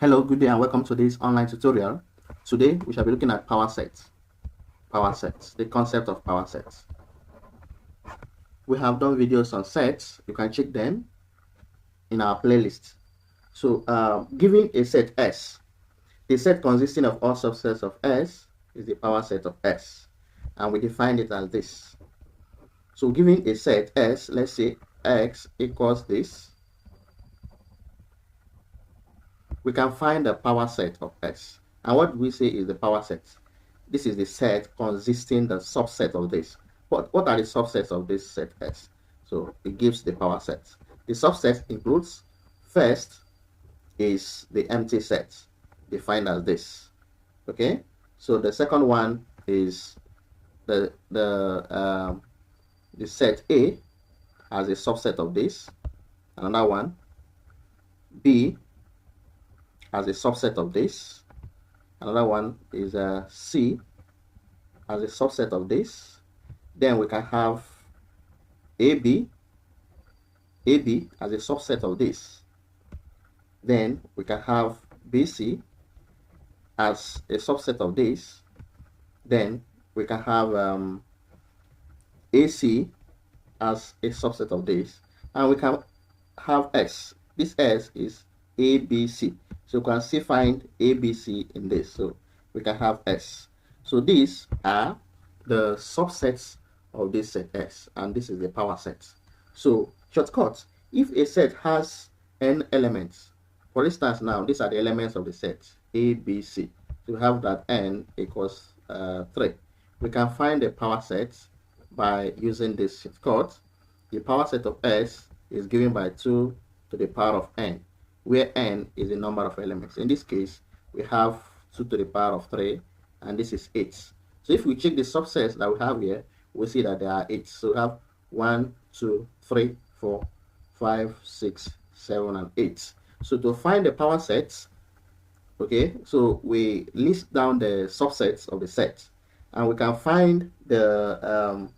Hello, good day and welcome to this online tutorial. Today we shall be looking at power sets, the concept of power sets. We have done videos on sets. You can check them in our playlist. So given a set S, the set consisting of all subsets of S is the power set of S, and we define it as this. So given a set S, let's say X equals this, we can find the power set of S. And what we say is the power set. This is the set consisting the subset of this. What are the subsets of this set S? So it gives the power set. The subset includes, first is the empty set, defined as this. Okay. So the second one is the set A as a subset of this. Another one, B as a subset of this. Another one is C as a subset of this. Then we can have AB as a subset of this. Then we can have BC as a subset of this. Then we can have AC as a subset of this. And we can have S. This S is ABC. So you can still find ABC in this. So we can have S. So these are the subsets of this set S, and this is the power set. So shortcut, if a set has n elements, for instance, now these are the elements of the set A, B, C. So we have that n equals 3. We can find the power set by using this shortcut. The power set of S is given by 2 to the power of n, where n is the number of elements. In this case, we have 2 to the power of 3, and this is 8. So if we check the subsets that we have here, we see that there are 8. So we have 1, 2, 3, 4, 5, 6, 7, and 8. So to find the power sets, okay, so we list down the subsets of the set, and we can find the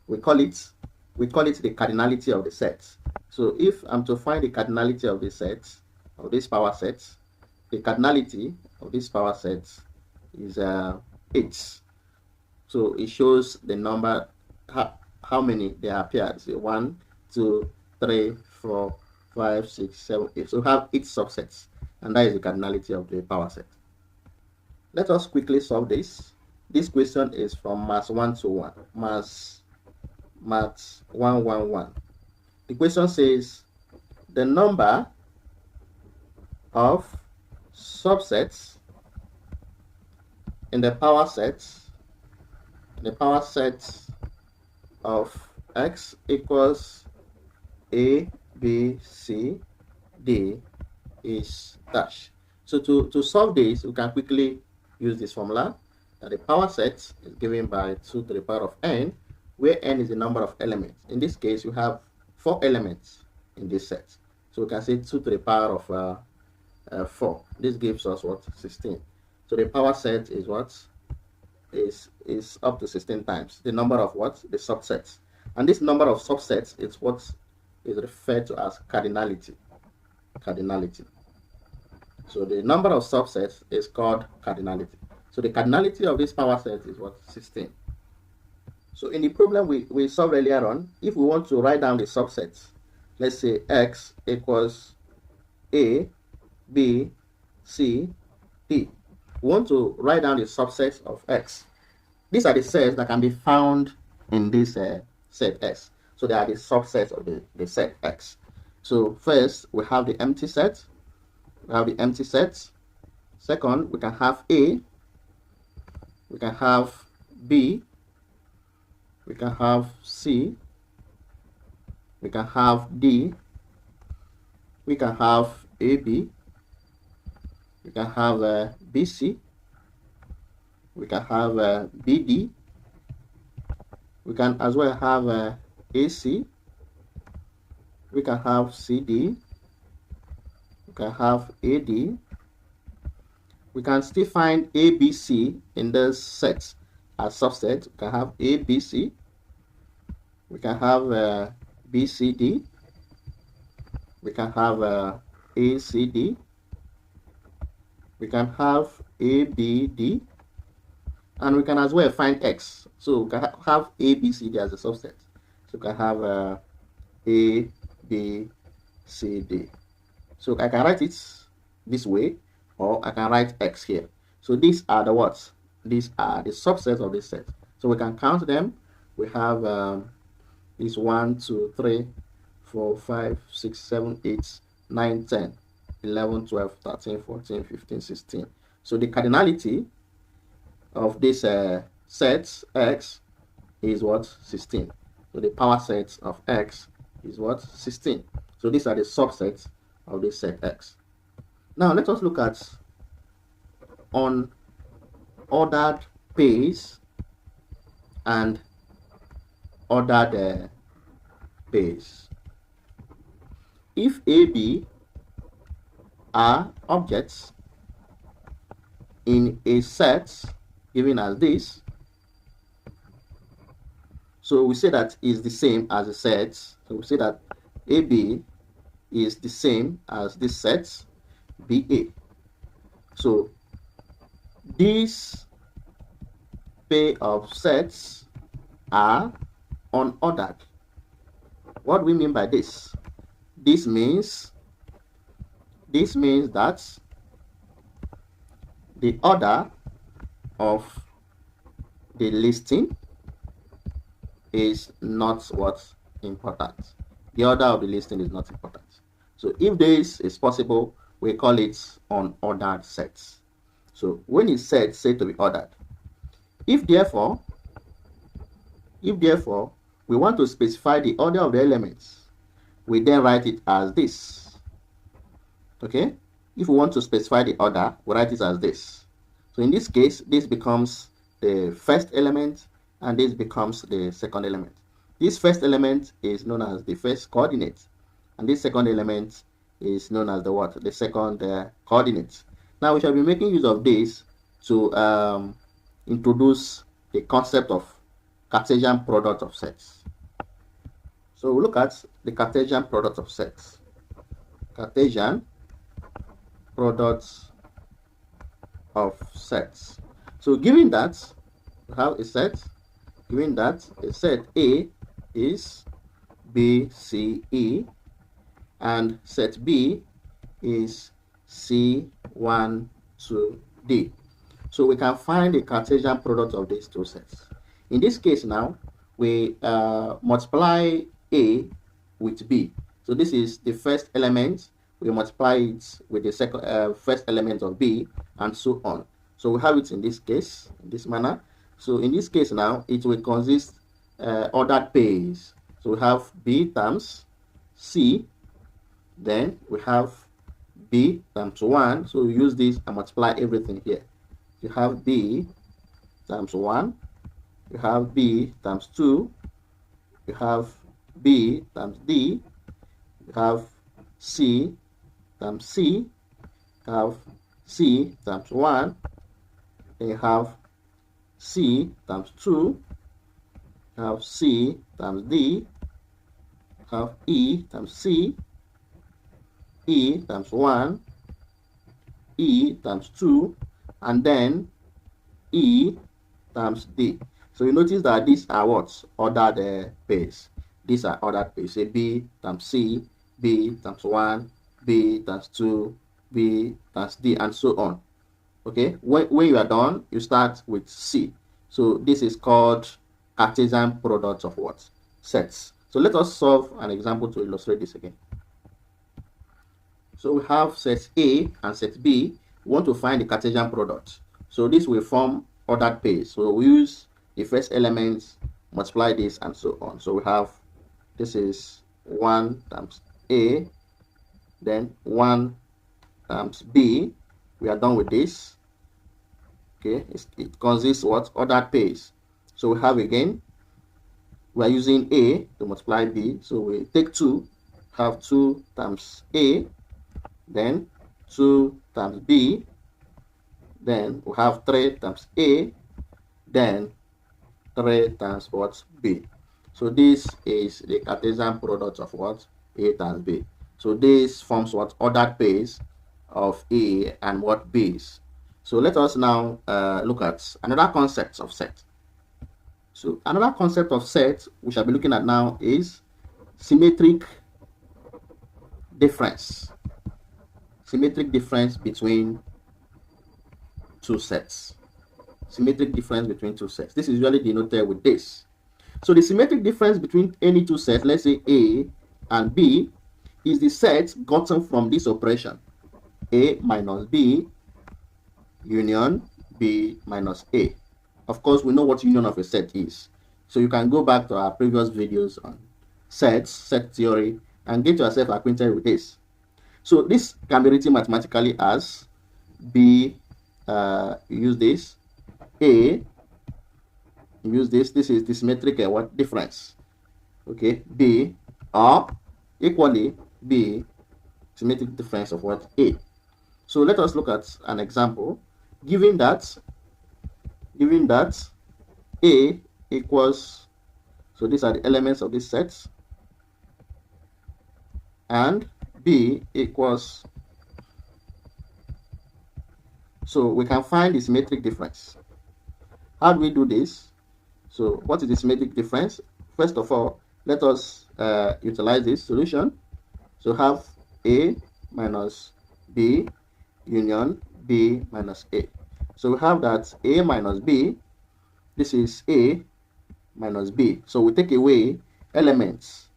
we call it the cardinality of the set. So if I'm to find the cardinality of the set, of this power set, the cardinality of this power set is 8. So it shows the number, how many there appear. So 1, 2, 3, 4, 5, 6, 7, 8. So we have 8 subsets, and that is the cardinality of the power set. Let us quickly solve this. This question is from Maths 121, Maths 111. The question says the number of subsets in the power set of X equals A, B, C, D is dash. So to solve this, we can quickly use this formula that the power set is given by 2 to the power of n, where n is the number of elements. In this case, we have 4 elements in this set. So we can say 2 to the power of 4. This gives us what? 16. So the power set is what? Is up to 16 times the number of what? The subsets. And this number of subsets is what is referred to as cardinality. So the number of subsets is called cardinality. So the cardinality of this power set is what? 16. So in the problem we solved earlier on, if we want to write down the subsets, let's say X equals A, B, C, D. We want to write down the subsets of X. These are the sets that can be found in this set S. So they are the subsets of the set X. So first, we have the empty set. Second, we can have A. We can have B. We can have C. We can have D. We can have AB. We can have BC. We can have BD. We can as well have AC. We can have CD. We can have AD. We can still find ABC in this set as subset. We can have ABC. We can have BCD. We can have ACD. we can have A, B, D, and we can as well find X. So we can have A, B, C, D as a subset. So we can have A, B, C, D. So I can write it this way, or I can write X here. So these are the what? These are the subsets of this set. So we can count them. We have is 1, 2, 3, 4, 5, 6, 7, 8, 9, 10, 11, 12, 13, 14, 15, 16. So the cardinality of this set X is what? 16. So the power set of X is what? 16. So these are the subsets of this set X. Now let us look at unordered pairs and ordered pairs. If AB are objects in a set given as this, so we say that is the same as the set. So we say that AB is the same as this set BA. So these pair of sets are unordered. What do we mean by this? This means that the order of the listing is not what's important. The order of the listing is not important. So if this is possible, we call it unordered sets. So when it's said to be ordered, if therefore we want to specify the order of the elements, we then write it as this. Okay, if we want to specify the order, we write it as this. So in this case, this becomes the first element and this becomes the second element. This first element is known as the first coordinate, and this second element is known as the what? The second coordinate. Now we shall be making use of this to introduce the concept of Cartesian product of sets. So we look at the Cartesian product of sets. Cartesian product of sets. So given that we have a set, given that a set A is B, C, E, and set B is C, 1, 2, D. So we can find the Cartesian product of these two sets. In this case now, we multiply A with B. So this is the first element. We multiply it with the second first element of B, and so on. So we have it in this case, in this manner. So in this case now, it will consist ordered pairs. So we have B times C, then we have B times 1. So we use this and multiply everything here. You have B times 1, you have B times 2, you have B times D, you have C times C, you have C times 1, then you have C times 2, you have C times D, you have E times C, E times 1, E times 2, and then E times D. So you notice that these are what? Ordered pairs. These are ordered pairs. Say B times C, B times 1, B times 2, B times D, and so on. Okay, when you are done, you start with C. So this is called Cartesian product of what? Sets. So let us solve an example to illustrate this again. So we have set A and set B. We want to find the Cartesian product. So this will form ordered pairs. So we use the first element, multiply this, and so on. So we have, this is 1 times A, then 1 times B. We are done with this. Okay, it consists what? Ordered pairs. So we have again, we are using A to multiply B. So we take 2, have 2 times A, then 2 times B, then we have 3 times A, then 3 times what? B. So this is the Cartesian product of what? A times B. So this forms what? Ordered pairs, of A and what B is. So let us now look at another concept of set. So another concept of set we shall be looking at now is symmetric difference. Symmetric difference between two sets. Symmetric difference between two sets. This is usually denoted with this. So the symmetric difference between any two sets, let's say A and B, is the set gotten from this operation. A minus B union B minus A. Of course, we know what union of a set is. So you can go back to our previous videos on sets, set theory, and get yourself acquainted with this. So this can be written mathematically as B, use this, A, use this is the symmetric what difference, okay, B, or equally B, symmetric difference of what, A. So let us look at an example. Given that A equals, so these are the elements of this set, and B equals, so we can find the symmetric difference. How do we do this? So what is the symmetric difference? First of all, let us utilize this solution. So have A minus B union B minus A. So we have that A minus B, this is A minus B. So we take away elements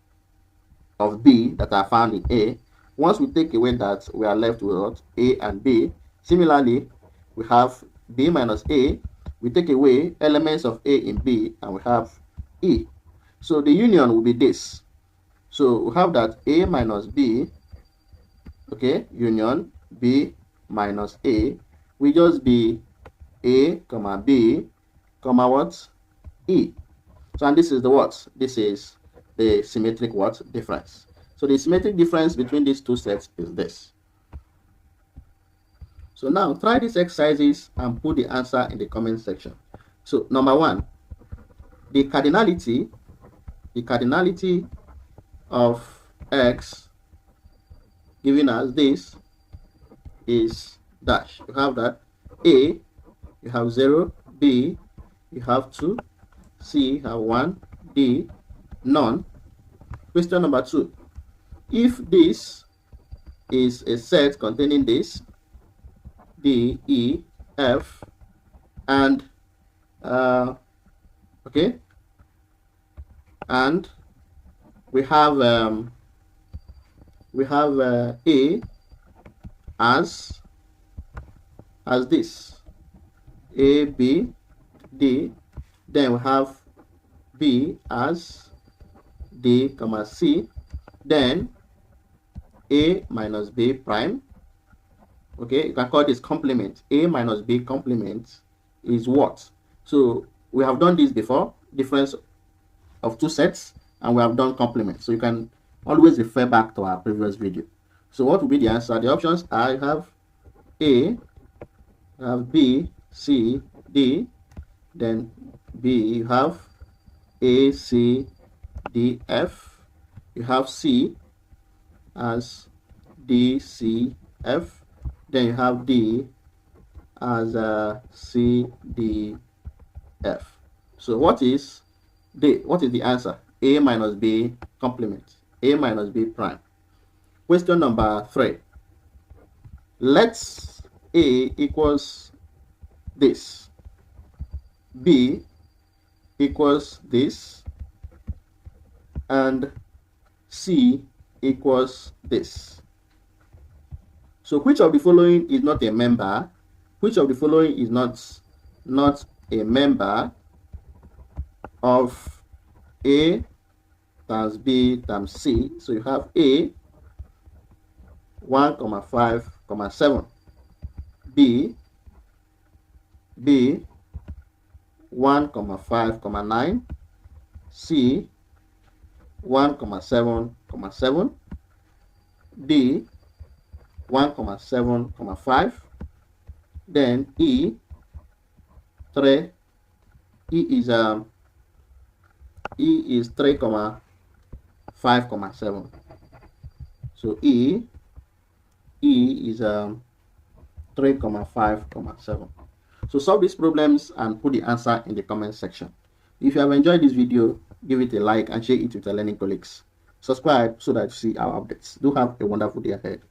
of B that are found in A. Once we take away that, we are left with what? A and B. Similarly, we have B minus A. We take away elements of A in B and we have E. So the union will be this. So we have that A minus B, okay, union B minus A will just be A comma B comma what? E. So and this is the what? This is the symmetric what? Difference. So the symmetric difference between these two sets is this. So now try these exercises and put the answer in the comment section. So number one, the cardinality of X given as this is dash. You have that A, you have 0, B, you have 2, C, you have 1, D, none. Question number 2. If this is a set containing this, D, E, F, and okay, and we have A as this, A, B, D, then we have B as D, comma C, then A minus B prime. Okay, you can call this complement. A minus B complement is what? So we have done this before, difference of two sets, and we have done complement. So you can always refer back to our previous video. So what will be the answer? The options are, you have A, you have B, C, D, then B, you have A, C, D, F, you have C as D, C, F, then you have D as C, D, F. So what is the answer? A minus B complement, A minus B prime. Question number 3. Let A equals this, B equals this, and C equals this. So which of the following is not a member? Which of the following is not a member of A times B times C? So you have A 1, 5, 7, B 1, 5, 9, C 1, 7, 7, D 1, 7, 5, then E 3, E is 3, 5, 7. So E E is 3, 5, 7. So solve these problems and put the answer in the comment section. If you have enjoyed this video, give it a like and share it with your learning colleagues. Subscribe so that you see our updates. Do have a wonderful day ahead.